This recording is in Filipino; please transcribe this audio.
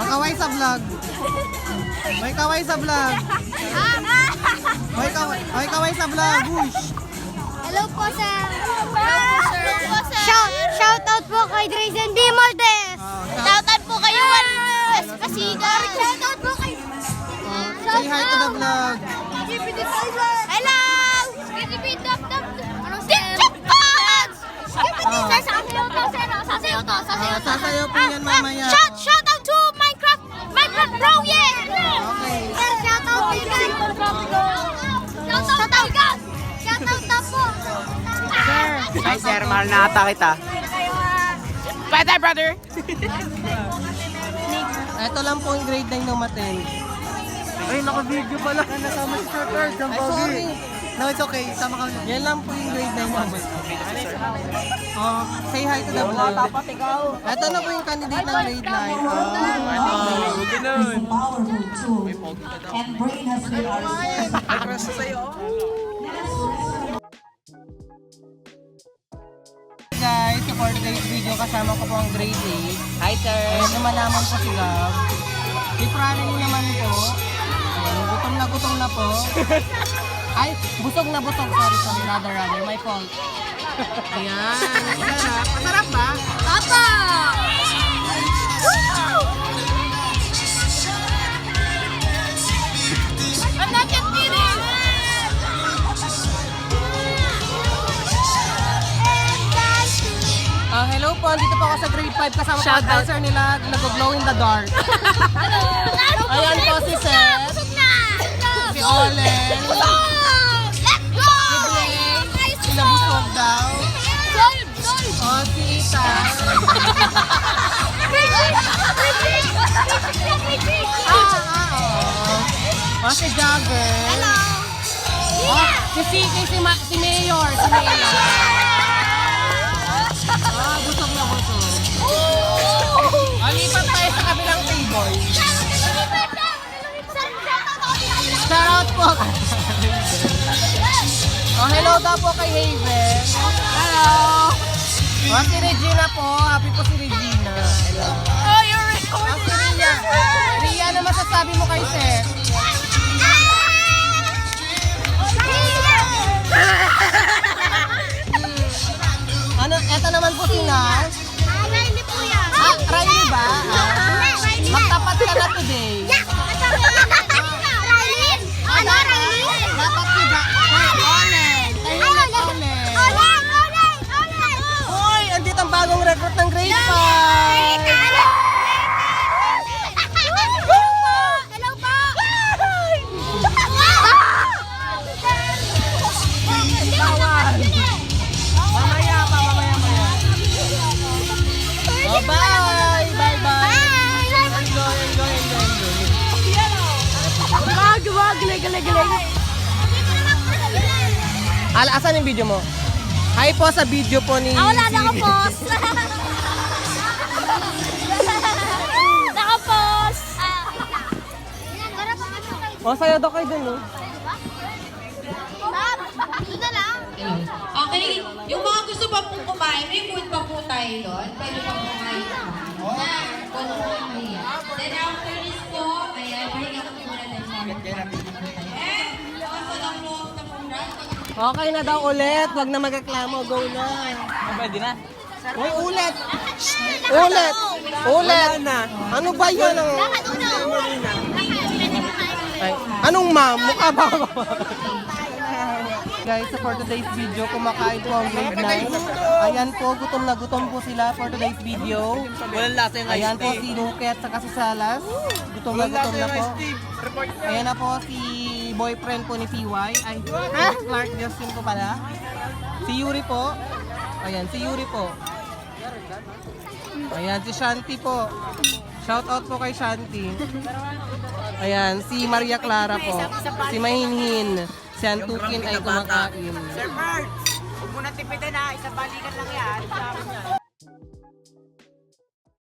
Kaway sa vlog. May kaway sa vlog. May kaway sa vlog. Whoosh. Hello po, sir. Shout out po kay Drazen B. Maldes. Shout out po kayo, Kasigar. Shout out po kay... Say hi to the vlog. Hello! Anong sir? Sasayaw to, sir. Sasayaw to. Sasayaw po yan mamaya. Shout out to Minecraft Pro, yeah! Okay. Sir, shout out to Shout out na po. Hi sir, mahal na ata kita. Bye brother! Ito lang po yung grade 9 ng Maten. Ay, naka-video pala. Nasama si Sir Ferg, ang Ay, sorry. No, it's okay. Sama kami. Yan lang po yung grade 9 ng Maten. Oh, say hi to the vlog. Ito na po yung candidate ng grade 9. Powerful tool and brain has been Guys, for today's video, kasama ko po ang grade 8. Hi sir! Ayan naman naman po si Gab. Si Franny naman po. Ayan, gutom na po. Ay, busog na busog. Sorry, rather. My fault. Ayan. Masarap ba? Papa! I'm not just kidding! Hello po, dito po ako sa grade 5 kasama po ang dancer nila nag-glow in the dark. Ayan po si Seth, si Olen, Let's go! sila busog daw. O, si Ethan. O, si Jagger. Hello! O, si Siki, si Mayor. Busog na busog. O, lipat tayo sa kabilang table. Shoutout po. Oh, hello daw po kay Haven. Hello. Oh, si Regina po. Happy po si Regina. Hello. Oh, you're recording! Si Ria. Ria, ano masasabi mo kay Seth? Ano, eto naman po si Nas. Riley po yan. Riley ba? Magtapat ka na today. Riley? Ano, Riley? Dapat si Olen. Tahimik Olen. Uy, andito ang bagong recruit ng grade 5. Hello po! Mamaya. Oh, bye. Bye. Enjoy. Wag, galing. Asan yung video mo? Hi po sa video po ni... Wala, nakapost. Nakapost. Oh, sayo daw kayo dun, no? Doon na lang. Okay, yung mga gusto pa pong kumain, may food pa po tayo doon. Pwede pa po kayo. Kung kumain. Then after this po, ayan, pahinga po muna tayo sa amin. Also, ang loob na pong Okay na daw ulit. Huwag na magreklamo. Go na. Pwede na. Uy, ulit. Ulit. Ano ba yun? Ay, anong ma'am? Mukha ba ako? Guys, for today's video, kumakain po ang grade 9. Ayan po, gutom na gutom po sila for today's video. Walang lasa yung Ayan po si Luket sa Salas. Gutom na po. Ayan na po si boyfriend po ni PY. Ay, Clark Justin po pala. Si Yuri po. Ayan, si Yuri po. Ayan, si Shanti po. Shout out po kay Shanti. Ayan, si Maria Clara po. Si Mahinhin. Si Antukin ay kumakain. Sir Ferg, huwag mo na tipitin na. Isang balikan lang yan.